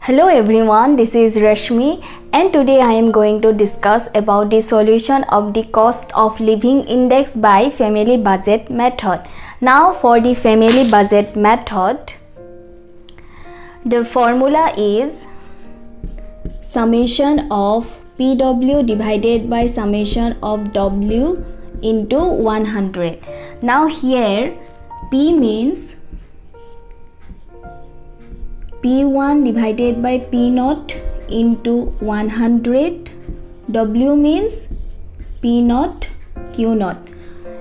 Hello everyone, this is Rashmi and today I am going to discuss about the solution of the cost of living index by family budget method. Now for the family budget method, the formula is summation of PW divided by summation of W into 100. Now here P means P1 divided by P0 into 100. W means P0 Q0.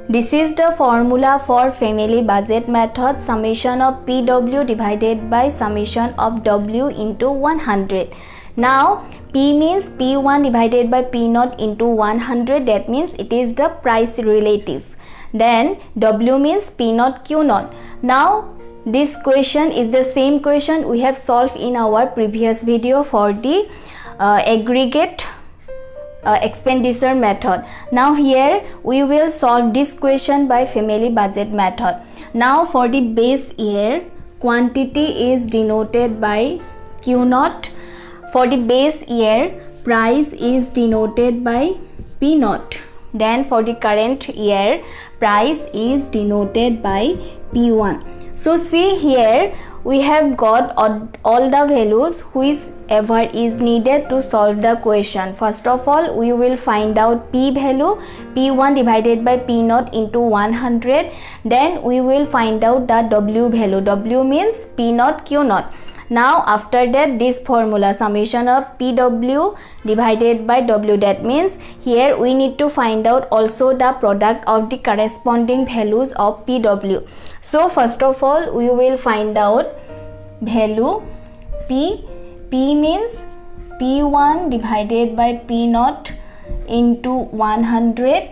This is the formula for family budget method, summation of PW divided by summation of W into 100. Now P means P1 divided by P0 into 100, that means it is the price relative. Then W means P0 Q0. Now this question is the same question we have solved in our previous video for the aggregate expenditure method. Now here we will solve this question by family budget method. Now for the base year, quantity is denoted by Q0. For the base year, price is denoted by P0. Then for the current year, price is denoted by P1. So see here we have got all the values whichever is needed to solve the question. First of all, we will find out P value, P1 divided by P0 into 100. Then we will find out the W value. W means P0 Q0. Now after that, this formula summation of PW divided by W, that means here we need to find out also the product of the corresponding values of PW. So first of all we will find out value P. P means P1 divided by P0 into 100.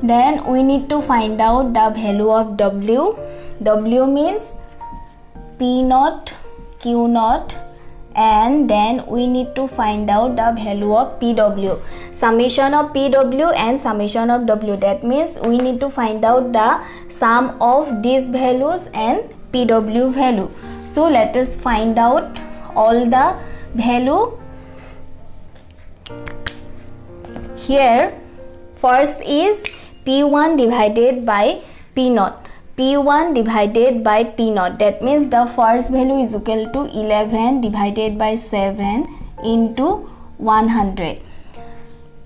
Then we need to find out the value of W. W means P0 Q0, and then we need to find out the value of PW. Summation of PW and summation of W, that means we need to find out the sum of these values and PW value. So let us find out all the value. Here first is P1 divided by P0. P1 divided by P0, that means the first value is equal to 11 divided by 7 into 100.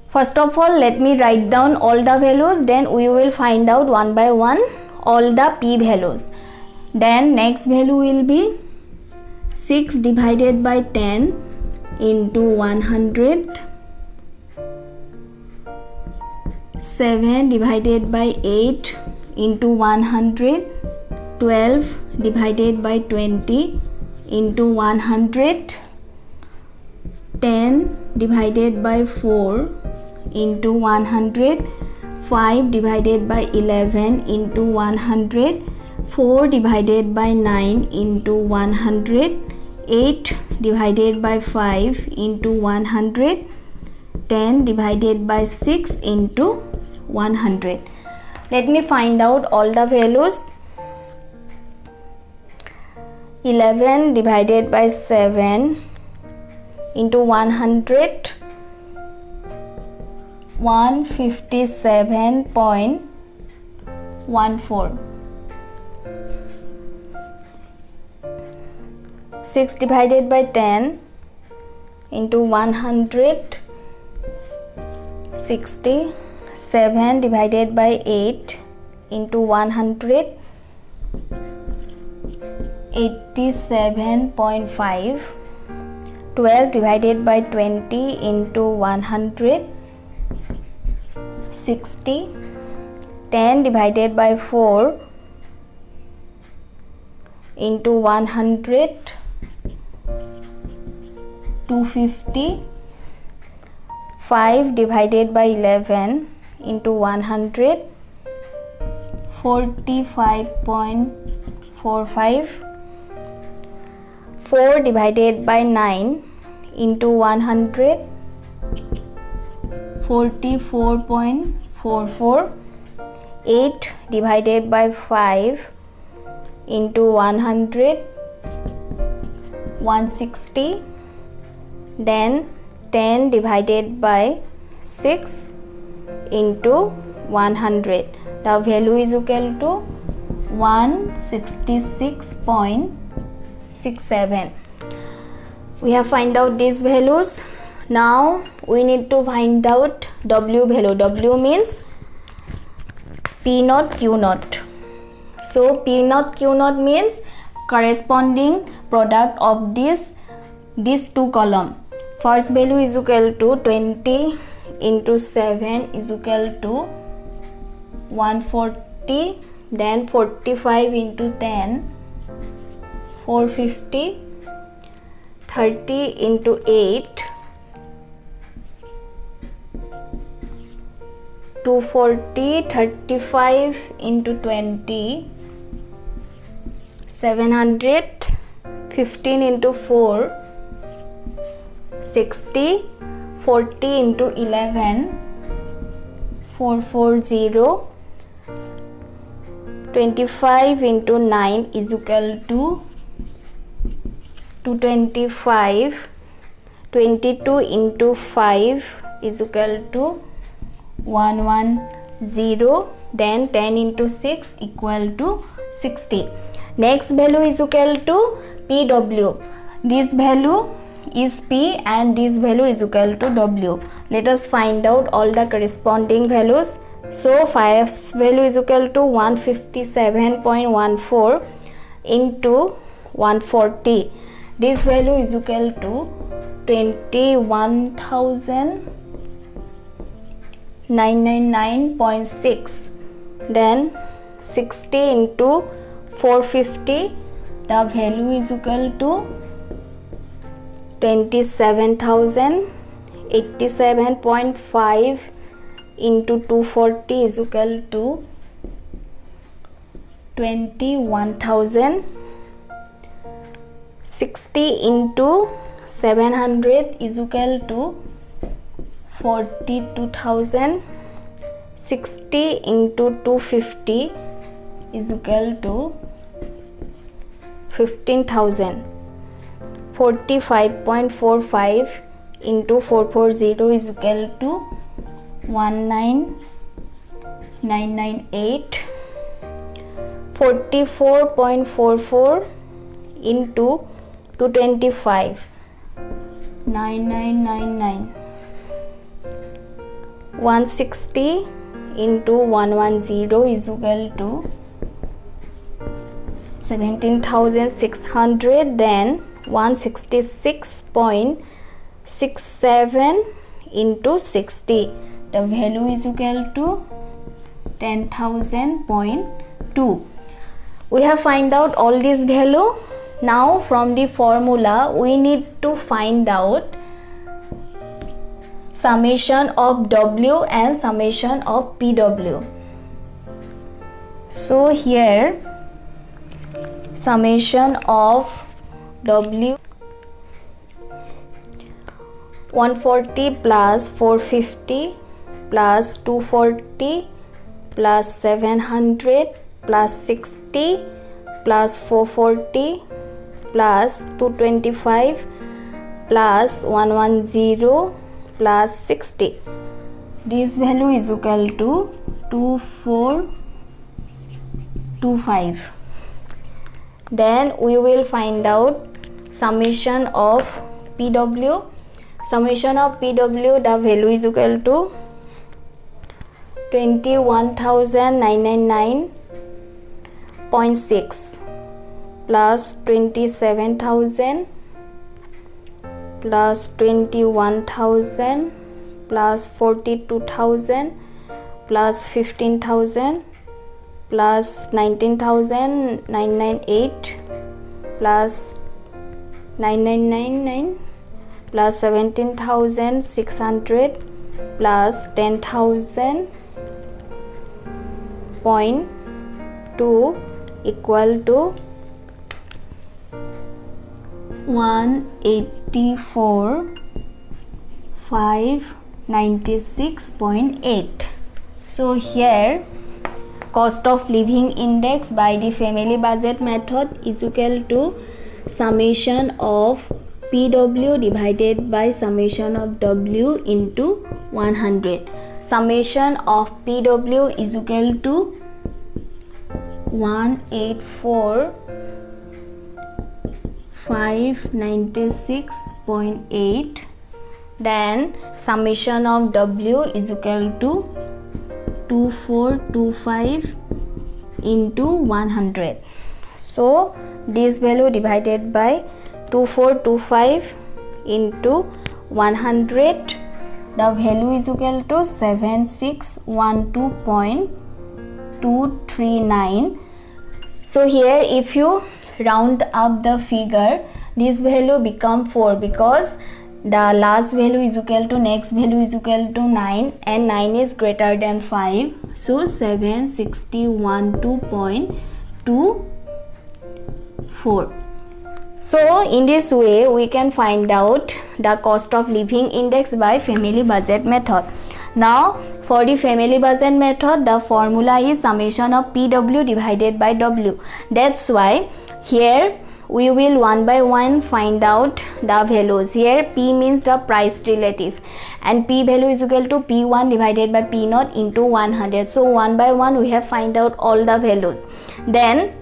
First of all, let me write down all the values, then we will find out one by one all the P values. Then next value will be 6 divided by 10 into 100, 7 divided by 8 into 100, 12 divided by 20 into 100, 10 divided by 4 into 100, 5 divided by 11 into 100, 4 divided by 9 into 100, 8 divided by 5 into 100, 10 divided by 6 into 100. Let me find out all the values. 11 divided by 7 into 100, 157.14. 6 divided by 10 into 100, 60. 7 divided by 8 into 100, 87.5. 12 divided by 20 into 100, 60. 10 divided by 4 into 100, 250. 5 divided by 11 into 100, 45.45. 4 divided by 9 into 100, 44.44. 8 divided by 5 into 100, 160, then 10 divided by 6 into 100. The value is equal to 166.67. We have find out these values. Now we need to find out W value. W means P naught Q naught. So P naught Q naught means corresponding product of these two column. First value is equal to 20 into 7 is equal to 140, then 45 into 10 450, 30 into 8 240, 35 into 20 700, 15 into 4 60, 40 into 11 440, 25 into 9 is equal to 225, 22 into 5 is equal to 110, then 10 into 6 equal to 60. Next value is equal to PW. This value is P and this value is equal to W. Let us find out all the corresponding values. So first value is equal to 157.14 into 140. This value is equal to 21,999.6. Then 60 into 450. The value is equal to 27,087.5 into 240 is equal to 21,000. 60 into 700 is equal to 42,000. 60 into 250 is equal to 15,000. 45.45 into 440 is equal to 19,998. 44.44 into 225 9999. 160 into 110 is equal to 17,600. Then 166.67 into 60. The value is equal to 10,000.2. We have find out all this value. Now from the formula we need to find out summation of W and summation of PW. So here summation of W 140 plus 450 plus 240 plus 700 plus 60 plus 440 plus 225 plus 110 plus 60. This value is equal to 2425. Then we will find out summation of PW. Summation of PW, the value is equal to 21,999.6 plus 27,000 plus 21,000 plus 42,000 plus 15,000 plus 19,998 plus 9999 plus 17,600 plus 10,000.2 equal to 184,596.8. So here cost of living index by the family budget method is equal to summation of PW divided by summation of W into 100. Summation of PW is equal to 184,596.8. Then summation of W is equal to 2425 into 100. So this value divided by 2425 into 100, the value is equal to 7612.239. So here if you round up the figure, this value become 4 because the last value is equal to next value is equal to 9 and 9 is greater than 5. So 7612.24. So in this way we can find out the cost of living index by family budget method. Now for the family budget method, the formula is summation of PW divided by W. That's why here we will one by one find out the values. Here P means the price relative and P value is equal to P1 divided by P0 into 100. So one by one we have find out all the values. Then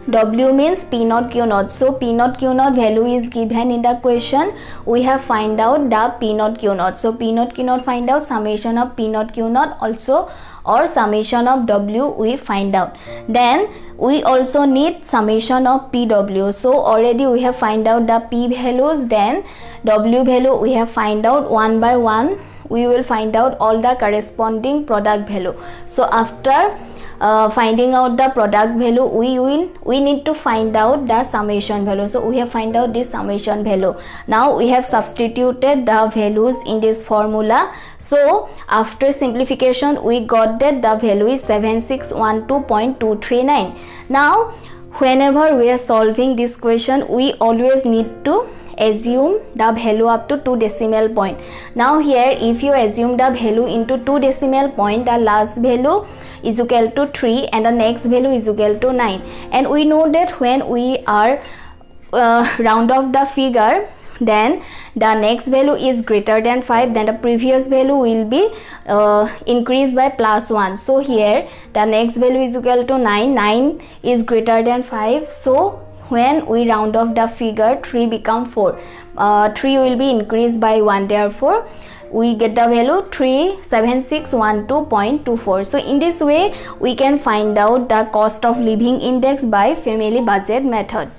W means P0 Q0. So P0 Q0 value is given in the question. We have find out the P0 Q0. So P0 Q0 find out, summation of P0 Q0 also, or summation of W we find out. Then we also need summation of PW. So already we have find out the P values, then W value we have find out. One by one we will find out all the corresponding product value. So after finding out the product value, we need to find out the summation value. So we have find out this summation value. Now we have substituted the values in this formula. So after simplification we got that the value is 7612.239. Now whenever we are solving this question, we always need to assume the value up to 2 decimal point. Now here if you assume the value into 2 decimal point, the last value is equal to 3 and the next value is equal to 9. And we know that when we are round off the figure, then the next value is greater than 5, then the previous value will be increased by +1. So here the next value is equal to 9. 9 is greater than 5. So when we round off the figure, 3 become 4. 3 will be increased by 1. Therefore we get the value 37612.24. So in this way we can find out the cost of living index by family budget method.